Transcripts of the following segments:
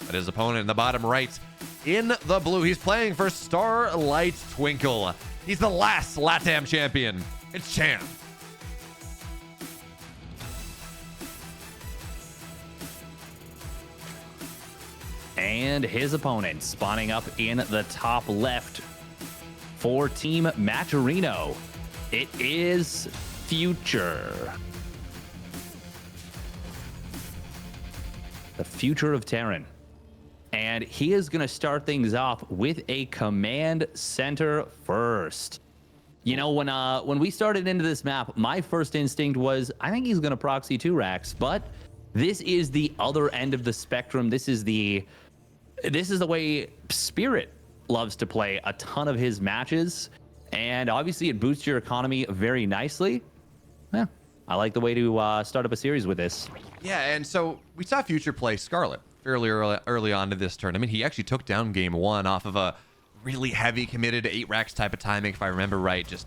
But his opponent in the bottom right, in the blue, he's playing for Starlight Twinkle. He's the last LATAM champion. It's Cham. And his opponent spawning up in the top left for Team Maturino. It is Future. The Future of Terran. And he is going to start things off with a command center first. You know, when we started into this map, my first instinct was, I think he's going to proxy 2 racks, but this is the other end of the spectrum. This is the way Spirit loves to play a ton of his matches, and obviously it boosts your economy very nicely. Yeah, I like the way to start up a series with this. Yeah, and so we saw Future play Scarlet fairly early on to this tournament. He actually took down game 1 off of a really heavy committed 8 racks type of timing, if I remember right. It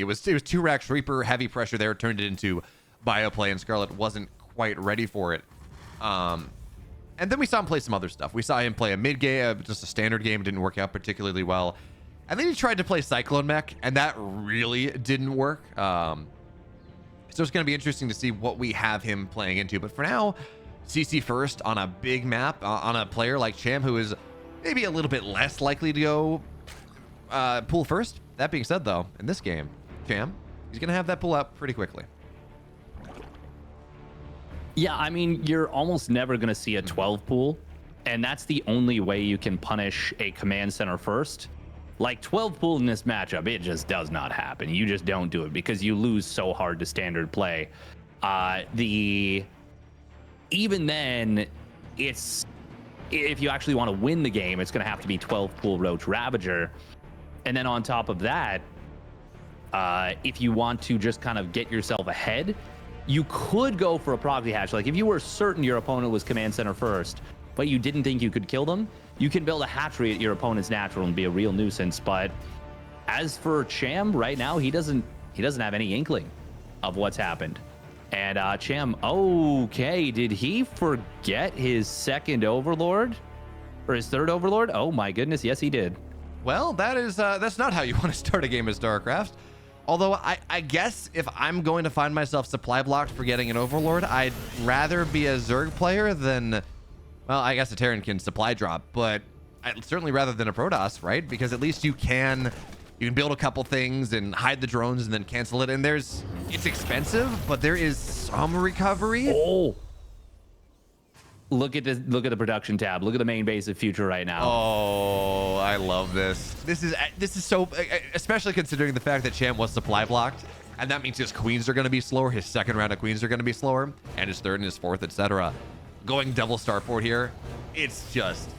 was 2 racks Reaper, heavy pressure there, turned it into bio play, and Scarlet wasn't quite ready for it. And then we saw him play some other stuff. We saw him play a mid game, just a standard game, didn't work out particularly well. And then he tried to play Cyclone Mech, and that really didn't work. So it's going to be interesting to see what we have him playing into. But for now, CC first on a big map, on a player like Cham, who is maybe a little bit less likely to go pool first. That being said, though, in this game, Cham, he's going to have that pull up pretty quickly. Yeah, I mean, you're almost never going to see a 12 pool, and that's the only way you can punish a command center first. Like 12 pool in this matchup, it just does not happen. You just don't do it because you lose so hard to standard play. Even then, it's, if you actually want to win the game, it's going to have to be 12 pool Roach Ravager. And then on top of that, if you want to just kind of get yourself ahead, you could go for a proxy hatch. Like if you were certain your opponent was command center first, but you didn't think you could kill them, you can build a hatchery at your opponent's natural and be a real nuisance. But as for Cham, right now, he doesn't have any inkling of what's happened. And Cham, okay, did he forget his second Overlord? Or his third Overlord? Oh my goodness, yes he did. Well, that's not how you want to start a game of StarCraft. Although I guess if I'm going to find myself supply blocked for getting an Overlord, I'd rather be a Zerg player than, well, I guess a Terran can supply drop, but I'd certainly rather than a Protoss, right? Because at least you can build a couple things and hide the drones and then cancel it. And it's expensive, but there is some recovery. Oh, look at this! Look at the production tab. Look at the main base of Future right now. Oh, I love this. This is so, especially considering the fact that Cham was supply blocked, and that means his queens are going to be slower. His second round of queens are going to be slower, and his third and his fourth, etc. Going double starport here, it's just,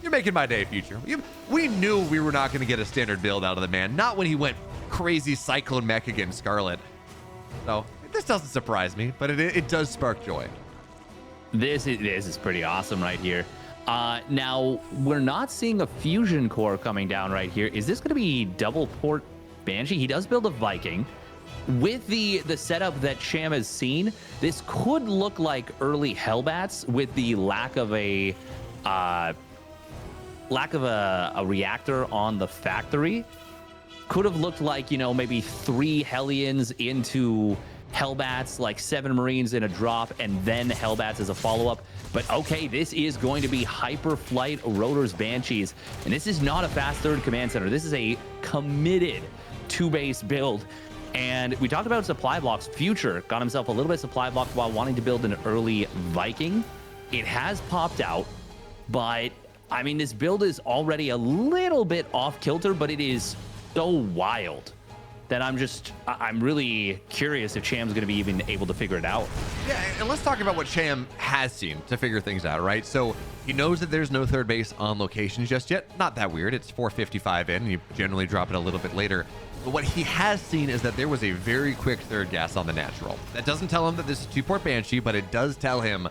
you're making my day, Future. We knew we were not going to get a standard build out of the man. Not when he went crazy Cyclone Mech against Scarlet. So this doesn't surprise me, but it does spark joy. This is pretty awesome right here. Now, we're not seeing a fusion core coming down right here. Is this going to be double port Banshee? He does build a Viking. With the setup that Cham has seen, this could look like early Hellbats with the lack of a reactor on the factory. Could have looked like, you know, maybe 3 Hellions into Hellbats, like 7 Marines in a drop, and then Hellbats as a follow-up. But okay, this is going to be Hyper Flight Rotors Banshees, and this is not a fast third command center. This is a committed 2-base build. And we talked about supply blocks. Future got himself a little bit supply blocked while wanting to build an early Viking. It has popped out, but I mean, this build is already a little bit off kilter, but it is so wild that I'm really curious if Cham's going to be even able to figure it out. Yeah, and let's talk about what Cham has seen to figure things out, right? So he knows that there's no third base on location just yet. Not that weird. It's 4:55 in. You generally drop it a little bit later. But what he has seen is that there was a very quick third gas on the natural. That doesn't tell him that this is 2-port Banshee, but it does tell him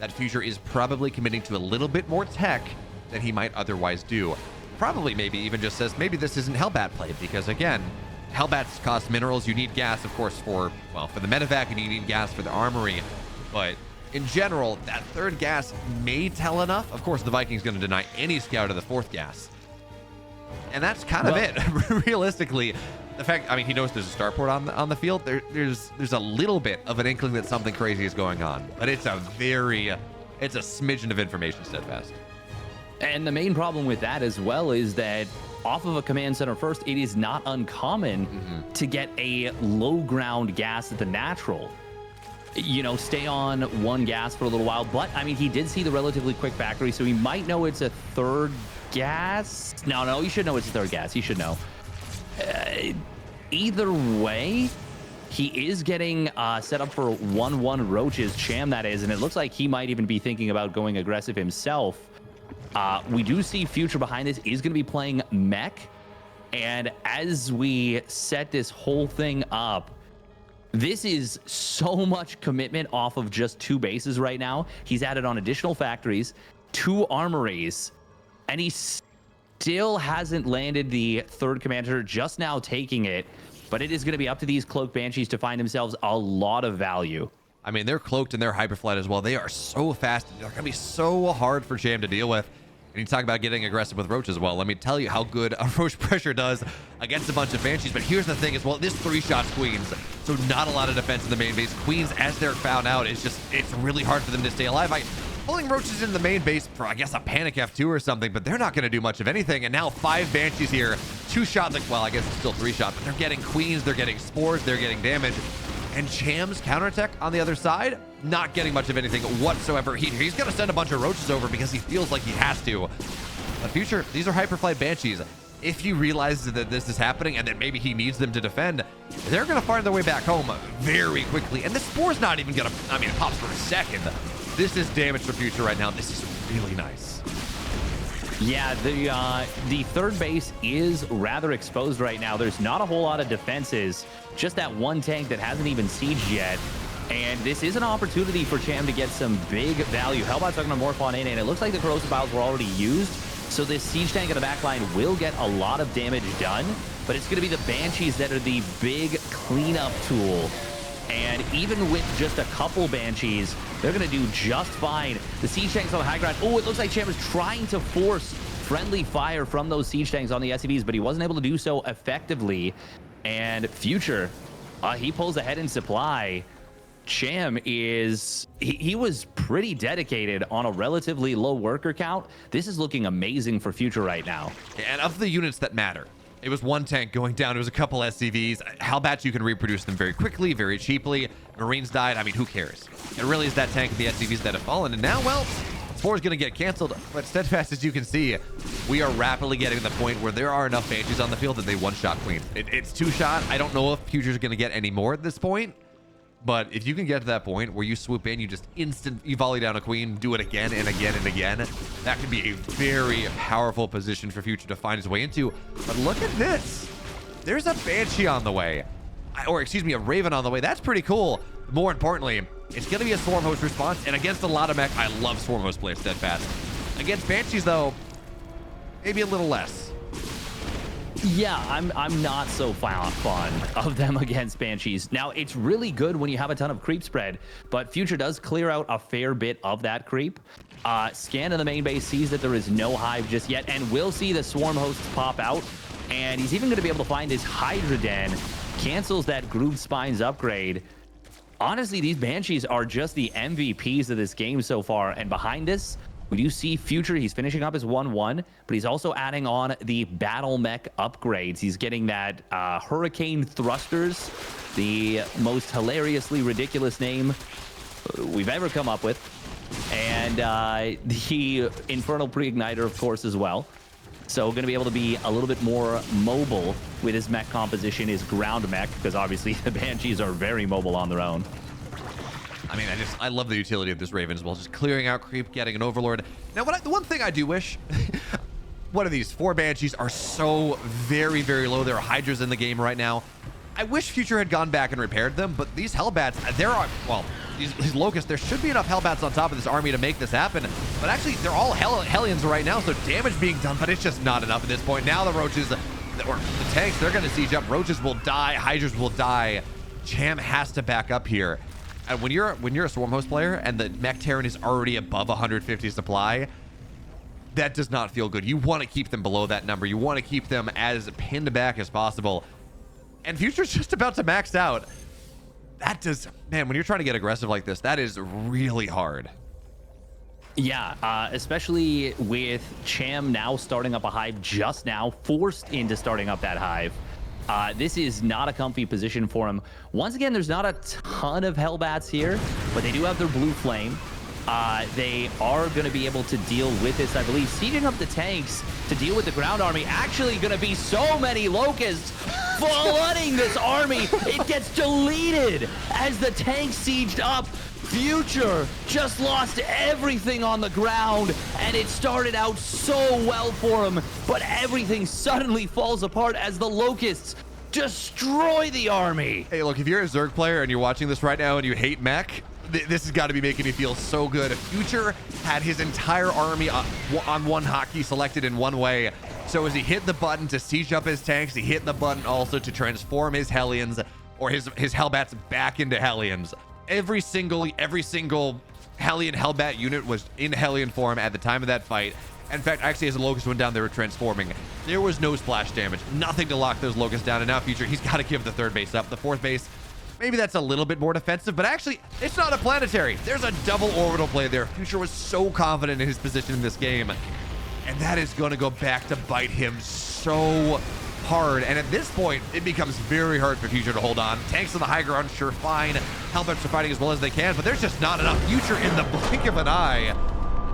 that Future is probably committing to a little bit more tech than he might otherwise do. Probably maybe even just says, maybe this isn't Hellbat play, because again, Hellbats cost minerals. You need gas, of course, for the medevac, and you need gas for the armory. But in general, that third gas may tell enough. Of course, the Vikings going to deny any scout of the fourth gas. And that's kind of it. Realistically, the fact, I mean, he knows there's a starport on the field. There's a little bit of an inkling that something crazy is going on, but it's a smidgen of information, Steadfast. And the main problem with that as well is that off of a command center first, it is not uncommon to get a low ground gas at the natural. You know, stay on one gas for a little while. But, I mean, he did see the relatively quick factory, so he might know it's a third gas. No, you should know it's a third gas. You should know. Either way, he is getting set up for 1-1 roaches, Cham that is, and it looks like he might even be thinking about going aggressive himself. We do see Future behind this is going to be playing mech, and as we set this whole thing up, this is so much commitment off of just 2 bases right now. He's added on additional factories, 2 armories, and he still hasn't landed the third commander, just now taking it. But it is going to be up to these Cloaked Banshees to find themselves a lot of value. I mean, they're cloaked and they're hyperflight as well. They are so fast. They're going to be so hard for Cham to deal with. And you talk about getting aggressive with Roach as well. Let me tell you how good a Roach pressure does against a bunch of Banshees. But here's the thing as well. This 3-shot Queens. So not a lot of defense in the main base. Queens, as they're found out, it's really hard for them to stay alive. Pulling Roaches in the main base for, I guess, a panic F2 or something, but they're not going to do much of anything. And now 5 Banshees here. 2 shots, well, I guess it's still 3 shots, but they're getting Queens, they're getting Spores, they're getting damage. And Cham's counterattack on the other side, not getting much of anything whatsoever. He's going to send a bunch of Roaches over because he feels like he has to. But Future, these are Hyperflight Banshees. If he realizes that this is happening and that maybe he needs them to defend, they're going to find their way back home very quickly. And the Spore's not even going to, I mean, it pops for a second. This is damage for Future right now. This is really nice. Yeah, the third base is rather exposed right now. There's not a whole lot of defenses, just that one tank that hasn't even sieged yet. And this is an opportunity for Cham to get some big value. Hellbot's are going to morph on in, and it looks like the corrosive vials were already used. So this siege tank in the back line will get a lot of damage done, but it's going to be the Banshees that are the big cleanup tool. And even with just a couple Banshees, they're going to do just fine. The siege tanks on the high ground. Oh, it looks like Cham is trying to force friendly fire from those siege tanks on the SCVs, but he wasn't able to do so effectively. And Future, he pulls ahead in supply. Cham is, he was pretty dedicated on a relatively low worker count. This is looking amazing for Future right now. And of the units that matter, it was one tank going down. It was a couple SCVs. Hellbats, you can reproduce them very quickly, very cheaply. Marines died. I mean, who cares? It really is that tank and the SCVs that have fallen. And now, well, 4 is going to get canceled. But Steadfast, as you can see, we are rapidly getting to the point where there are enough Banshees on the field that they one-shot Queen. It's 2-shot. I don't know if Future's going to get any more at this point. But if you can get to that point where you swoop in, you just you volley down a Queen, do it again and again and again, that could be a very powerful position for Future to find his way into. But look at this. There's a Banshee on the way. Or, excuse me, a Raven on the way. That's pretty cool. More importantly, it's going to be a Swarm Host response. And against a lot of mech, I love Swarm Host play Steadfast. Against Banshees, though, maybe a little less. Yeah, I'm not so fond of them against Banshees. Now, it's really good when you have a ton of creep spread, but Future does clear out a fair bit of that creep. Scan in the main base sees that there is no hive just yet, and we'll see the Swarm Hosts pop out, and he's even going to be able to find his Hydra Den, cancels that Grooved Spines upgrade. Honestly, these Banshees are just the MVPs of this game so far, and behind this, we do see Future. He's finishing up his 1-1, but he's also adding on the battle mech upgrades. He's getting that Hurricane Thrusters, the most hilariously ridiculous name we've ever come up with, and the Infernal Pre-Igniter, of course, as well. So going to be able to be a little bit more mobile with his mech composition, his ground mech, because obviously the Banshees are very mobile on their own. I mean, I love the utility of this Raven as well. Just clearing out creep, getting an Overlord. Now, the one thing I do wish, one of these 4 Banshees are so very, very low. There are Hydras in the game right now. I wish Future had gone back and repaired them, but these Hellbats, there are, well, these Locusts, there should be enough Hellbats on top of this army to make this happen. But actually, they're all Hellions right now, so damage being done, but it's just not enough at this point. Now the Roaches, or the tanks, they're going to siege up. Roaches will die. Hydras will die. Cham has to back up here. And when you're a Swarm host player and the Mech Terran is already above 150 supply, that does not feel good. You want to keep them below that number. You want to keep them as pinned back as possible. And Future's just about to max out. That does, man, when you're trying to get aggressive like this, that is really hard. Yeah, especially with Cham now starting up a hive just now, forced into starting up that hive. This is not a comfy position for him. Once again, there's not a ton of Hellbats here, but they do have their blue flame. They are going to be able to deal with this, I believe. Sieging up the tanks to deal with the ground army. Actually going to be so many locusts flooding this army. It gets deleted as the tanks sieged up. Future just lost everything on the ground, and it started out so well for him, but everything suddenly falls apart as the locusts destroy the army. Hey, look, if you're a Zerg player and you're watching this right now and you hate mech, this has got to be making you feel so good. Future had his entire army on one hotkey selected in one way. So as he hit the button to siege up his tanks, he hit the button also to transform his Hellions or his Hellbats back into Hellions. Every single Hellion Hellbat unit was in Hellion form at the time of that fight. In fact, actually, as the Locusts went down, they were transforming. There was no splash damage, nothing to lock those Locusts down. And now Future, he's got to give the third base up. The fourth base, maybe that's a little bit more defensive, but actually, it's not a planetary. There's a double orbital play there. Future was so confident in his position in this game, and that is going to go back to bite him so hard. And at this point, it becomes very hard for Future to hold on. Tanks on the high ground, sure, fine. Hellbats are fighting as well as they can, but there's just not enough. Future, in the blink of an eye,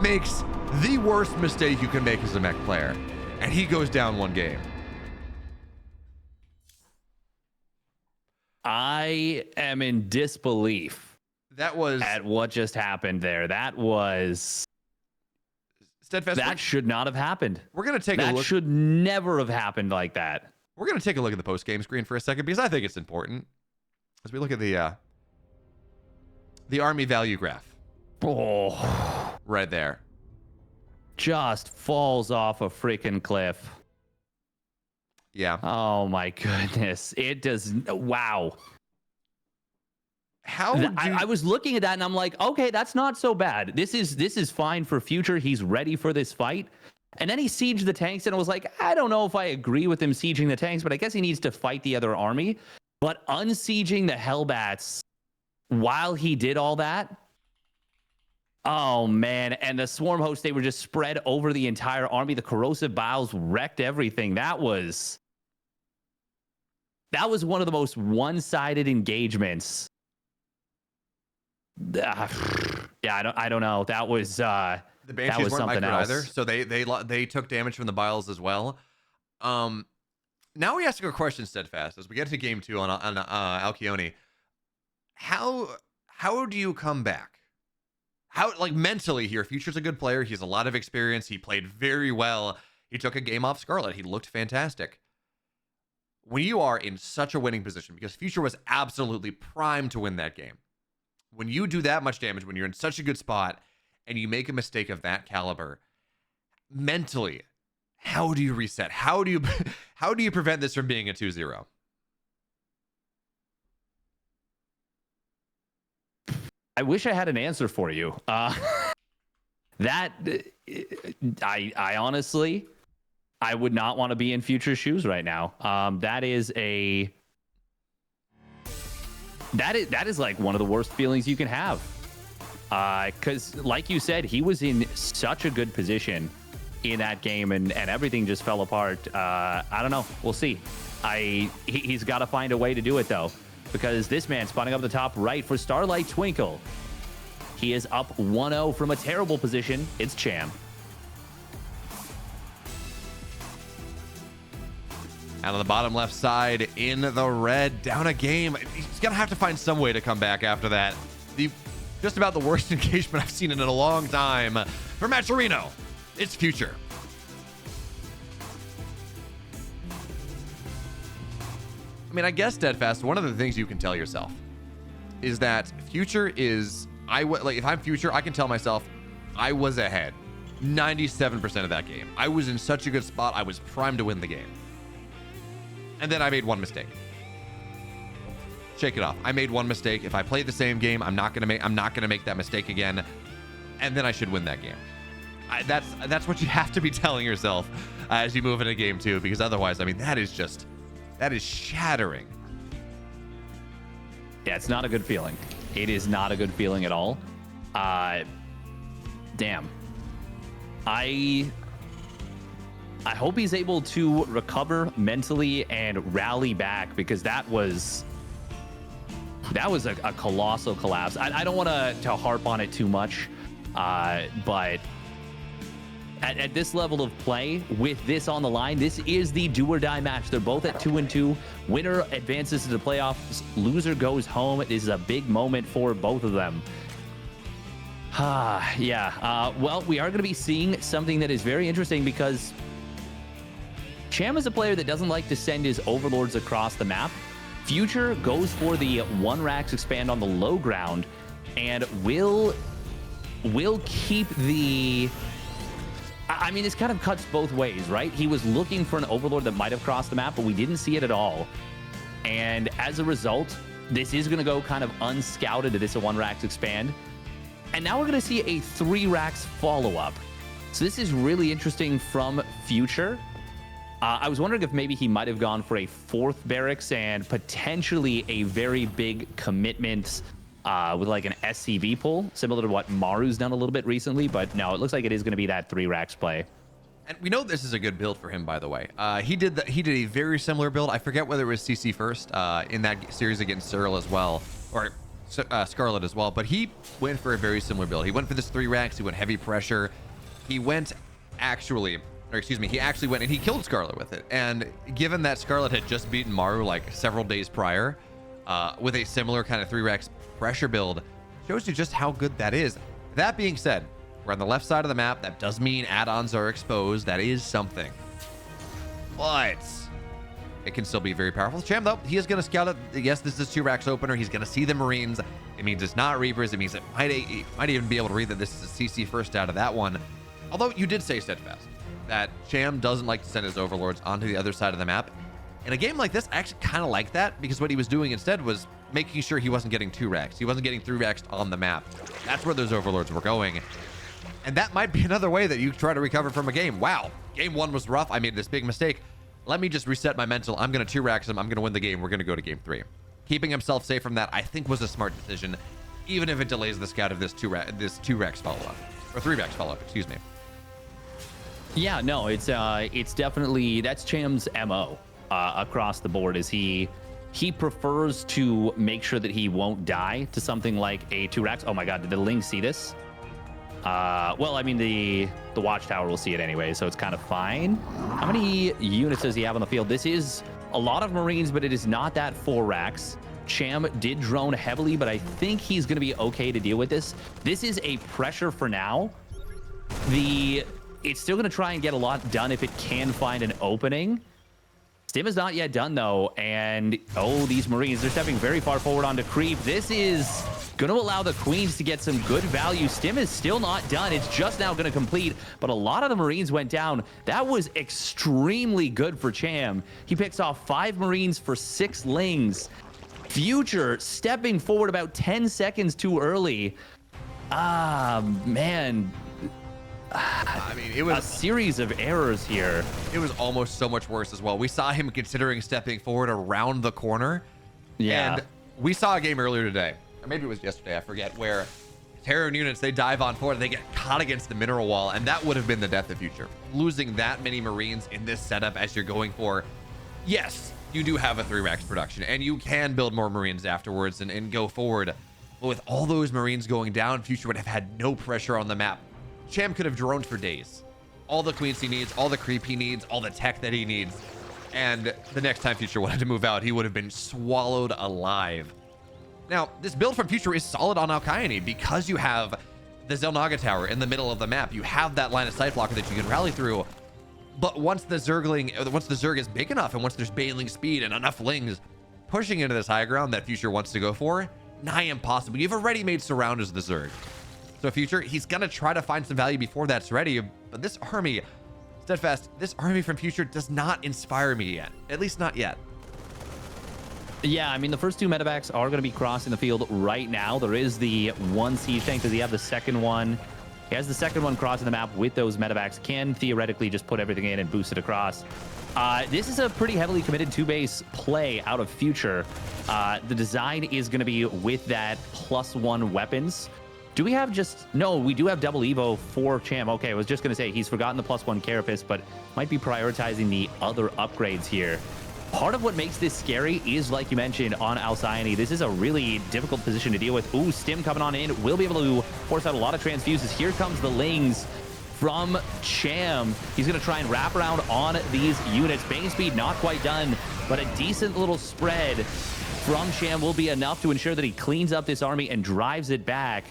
makes the worst mistake you can make as a mech player, and he goes down one game. I am in disbelief That was at what just happened there. That was Steadfast. That should not have happened. We're gonna take a look. That should never have happened like that. We're gonna take a look at the post game screen for a second because I think it's important as we look at the army value graph. Oh, Right there. just falls off a freaking cliff. Yeah. Oh my goodness. It does. Wow. How would you... I was looking at that and I'm like, okay, that's not so bad. This is fine for Future. He's ready for this fight. And then he sieged the tanks and I was like, I don't know if I agree with him sieging the tanks, but I guess he needs to fight the other army. But unsieging the Hellbats while he did all that, oh man. And the Swarm hosts, they were just spread over the entire army. The corrosive biles wrecked everything. That was one of the most one-sided engagements. Yeah, I don't know. That was the Banshees weren't microed else. either, so they took damage from the biles as well. Now we ask a question, Steadfast, as we get to game 2 on Alcyone. How do you come back? How, like, mentally here? Future's a good player. He has a lot of experience. He played very well. He took a game off Scarlet. He looked fantastic. When you are in such a winning position, because Future was absolutely primed to win that game. When you do that much damage, when you're in such a good spot, and you make a mistake of that caliber, mentally, how do you reset? How do you prevent this from being a 2-0? I wish I had an answer for you. That I honestly, I would not want to be in Future's shoes right now. That is like one of the worst feelings you can have. Because like you said, he was in such a good position in that game and everything just fell apart. I don't know. We'll see. He's got to find a way to do it though, because this man spawning up the top right for Starlight Twinkle. He is up 1-0 from a terrible position. It's Cham. Out on the bottom left side in the red, down a game. He's going to have to find some way to come back after that. Just about the worst engagement I've seen in a long time. For Maturino, it's Future. I mean, I guess, Steadfast, one of the things you can tell yourself is that Future is... like, if I'm Future, I can tell myself I was ahead 97% of that game. I was in such a good spot. I was primed to win the game. And then I made one mistake. shake it off. I made one mistake. If I play the same game, I'm not gonna make that mistake again, and then I should win that game. That's what you have to be telling yourself as you move into game 2, because otherwise, I mean, that is shattering. Yeah, it's not a good feeling. It is not a good feeling at all. Damn. I hope he's able to recover mentally and rally back, because that was a colossal collapse. I don't want to harp on it too much, but at this level of play, with this on the line, this is the do or die match. They're both at 2-2. Winner advances to the playoffs. Loser goes home. This is a big moment for both of them. Yeah. Well, we are going to be seeing something that is very interesting, because Cham is a player that doesn't like to send his overlords across the map. Future goes for the 1 Rax expand on the low ground, and will keep the... I mean, this kind of cuts both ways, right? He was looking for an overlord that might have crossed the map, but we didn't see it at all. And as a result, this is going to go kind of unscouted to this 1 Rax expand. And now we're going to see a 3 Rax follow-up. So this is really interesting from Future. I was wondering if maybe he might have gone for a 4th barracks and potentially a very big commitment with like an SCV pull, similar to what Maru's done a little bit recently. But no, it looks like it is going to be that 3 Rax play. And we know this is a good build for him, by the way. He did a very similar build. I forget whether it was CC first in that series against Serral as well, or Scarlet as well. But he went for a very similar build. He went for this 3 Rax. He went heavy pressure. He actually went and he killed Scarlet with it. And given that Scarlet had just beaten Maru like several days prior with a similar kind of 3 Rax pressure build, shows you just how good that is. That being said, we're on the left side of the map. That does mean add-ons are exposed. That is something. But it can still be very powerful. Cham, though, he is going to scout it. Yes, this is 2 Rax opener. He's going to see the Marines. It means it's not Reapers. It means it might even be able to read that this is a CC first out of that one. Although you did say, Steadfast, that Cham doesn't like to send his overlords onto the other side of the map. In a game like this, I actually kind of like that, because what he was doing instead was making sure he wasn't getting 2 Raxed. He wasn't getting 3 Raxed on the map. That's where those overlords were going. And that might be another way that you try to recover from a game. Wow, game 1 was rough. I made this big mistake. Let me just reset my mental. I'm going to 2 Rax him. I'm going to win the game. We're going to go to game 3. Keeping himself safe from that, I think, was a smart decision, even if it delays the scout of this 2 Rax follow-up. Or 3 Rax follow-up, excuse me. Yeah, no, it's definitely, that's Cham's MO across the board, is he prefers to make sure that he won't die to something like a 2 Rax. Oh my god, did the Ling see this? Well, I mean, the Watchtower will see it anyway, so it's kind of fine. How many units does he have on the field? This is a lot of Marines, but it is not that 4 Rax. Cham did drone heavily, but I think he's going to be okay to deal with this. This is a pressure for now. It's still going to try and get a lot done if it can find an opening. Stim is not yet done, though, and oh, these Marines, they're stepping very far forward onto creep. This is going to allow the Queens to get some good value. Stim is still not done. It's just now going to complete, but a lot of the Marines went down. That was extremely good for Cham. He picks off 5 Marines for 6 Lings. Future stepping forward about 10 seconds too early. Man. I mean, it was a series of errors here. It was almost so much worse as well. We saw him considering stepping forward around the corner. Yeah. And we saw a game earlier today, or maybe it was yesterday, I forget, where Terran units, they dive on forward and they get caught against the mineral wall, and that would have been the death of Future. Losing that many Marines in this setup as you're going for, yes, you do have a 3 Rax production, and you can build more Marines afterwards and go forward. But with all those Marines going down, Future would have had no pressure on the map. Cham could have droned for days. All the queens he needs, all the creep he needs, all the tech that he needs. And the next time Future wanted to move out, he would have been swallowed alive. Now, this build from Future is solid on Alkyone because you have the Zelnaga Tower in the middle of the map. You have that line of sight blocker that you can rally through. But once the Zerg is big enough, and once there's bailing speed and enough Lings pushing into this high ground that Future wants to go for, nigh impossible. You've already made surround as the Zerg. So Future, he's going to try to find some value before that's ready. But this army, Steadfast, this army from Future does not inspire me yet. At least not yet. Yeah, I mean, the first two medevacs are going to be crossing the field right now. There is the one siege tank. Does he have the second one? He has the second one crossing the map with those medevacs. Can theoretically just put everything in and boost it across. This is a pretty heavily committed two-base play out of Future. The design is going to be with that +1 weapons. Do we have just... No, we do have double Evo for Cham. Okay, I was just going to say he's forgotten the +1 Carapace, but might be prioritizing the other upgrades here. Part of what makes this scary is, like you mentioned, on Alcyone. This is a really difficult position to deal with. Ooh, Stim coming on in. Will be able to force out a lot of transfuses. Here comes the Lings from Cham. He's going to try and wrap around on these units. Bane speed not quite done, but a decent little spread from Cham will be enough to ensure that he cleans up this army and drives it back.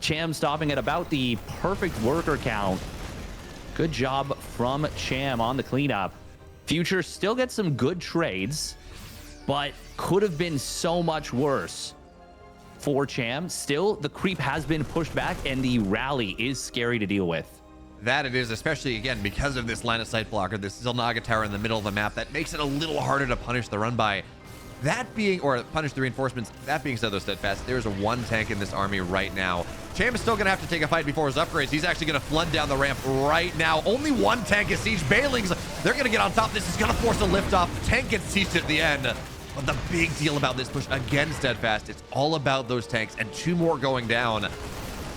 Cham stopping at about the perfect worker count. Good job from Cham on the cleanup. Future still gets some good trades, but could have been so much worse for Cham. Still, the creep has been pushed back, and the rally is scary to deal with. That it is, especially, again, because of this line of sight blocker, this Zilnaga tower in the middle of the map, that makes it a little harder to punish the run by. That being, or punish the reinforcements. That being said, though, Steadfast, there's one tank in this army right now. Cham is still going to have to take a fight before his upgrades. He's actually going to flood down the ramp right now. Only one tank is siege. Bailings, they're going to get on top. This is going to force a liftoff. The tank gets sieged at the end. But the big deal about this push, again, Steadfast, it's all about those tanks, and two more going down.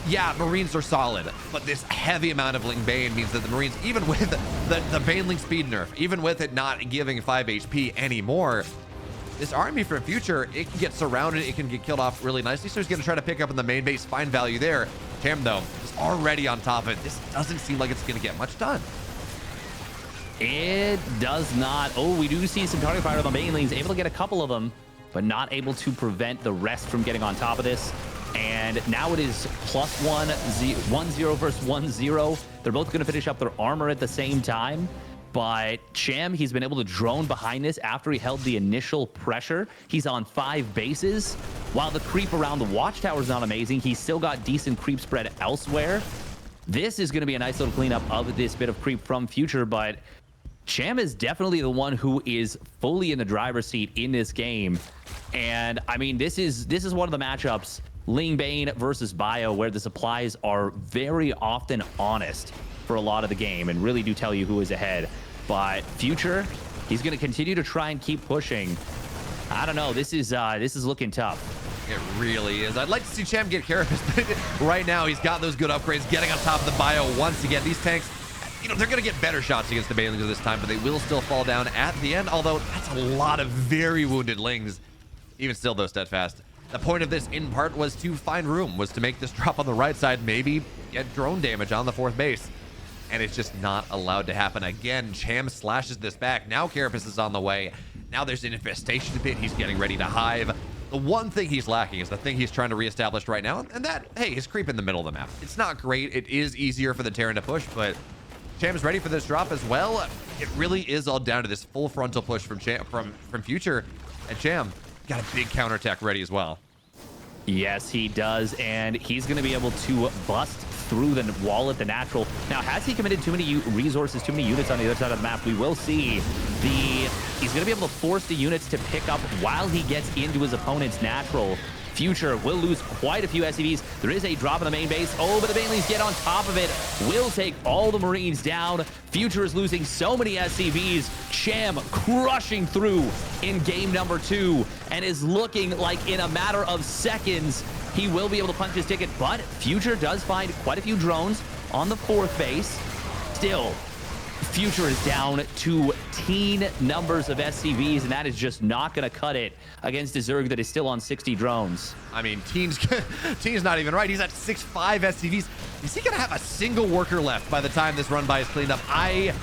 Yeah, Marines are solid, but this heavy amount of Ling Bane means that the Marines, even with the Baneling speed nerf, even with it not giving 5 HP anymore, this army from Future, it can get surrounded, it can get killed off really nicely, so he's going to try to pick up in the main base, find value there. Cham, though, is already on top of it. This doesn't seem like it's going to get much done. It does not. Oh, we do see some target fire on the Banelings, able to get a couple of them, but not able to prevent the rest from getting on top of this. And now it is +1, 1-0 versus 1-0. They're both going to finish up their armor at the same time. But Cham, he's been able to drone behind this after he held the initial pressure. He's on 5 bases. While the creep around the watchtower is not amazing, he's still got decent creep spread elsewhere. This is going to be a nice little cleanup of this bit of creep from Future, but Cham is definitely the one who is fully in the driver's seat in this game. And I mean, this is one of the matchups, Ling Bane versus Bio, where the supplies are very often honest for a lot of the game and really do tell you who is ahead. But Future, he's going to continue to try and keep pushing. I don't know. This is looking tough. It really is. I'd like to see Cham get Carapace, but right now he's got those good upgrades, getting on top of the Bio once again. These tanks, you know, they're going to get better shots against the Banelings this time, but they will still fall down at the end, although that's a lot of very wounded Lings. Even still, though, Steadfast, the point of this, in part, was to find room, was to make this drop on the right side, maybe get drone damage on the 4th base. And it's just not allowed to happen. Again, Cham slashes this back. Now Carapace is on the way. Now there's an infestation pit. He's getting ready to hive. The one thing he's lacking is the thing he's trying to reestablish right now, and that, hey, his creep in the middle of the map. It's not great. It is easier for the Terran to push, but Cham's ready for this drop as well. It really is all down to this full frontal push from Future, and Cham got a big counterattack ready as well. Yes, he does, and he's going to be able to bust through the wall at the natural. Now, has he committed too many resources, too many units on the other side of the map? We will see. He's going to be able to force the units to pick up while he gets into his opponent's natural. Future will lose quite a few SCVs. There is a drop in the main base. Oh, but the Banelings get on top of it. Will take all the Marines down. Future is losing so many SCVs. Cham crushing through in game number 2 and is looking like in a matter of seconds he will be able to punch his ticket, but Future does find quite a few drones on the 4th base. Still, Future is down to teen numbers of SCVs, and that is just not going to cut it against a Zerg that is still on 60 drones. I mean, teen's not even right. He's at 6'5" SCVs. Is he going to have a single worker left by the time this run by is cleaned up? I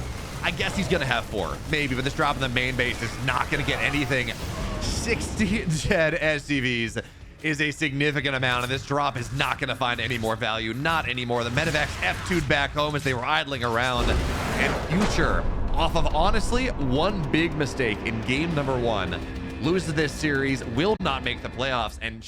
guess he's going to have 4, maybe, but this drop in the main base is not going to get anything. 60 dead SCVs is a significant amount, and this drop is not going to find any more value. Not anymore. The medevacs F2'd back home as they were idling around, and Future, off of honestly one big mistake in game number 1, loses this series, will not make the playoffs, and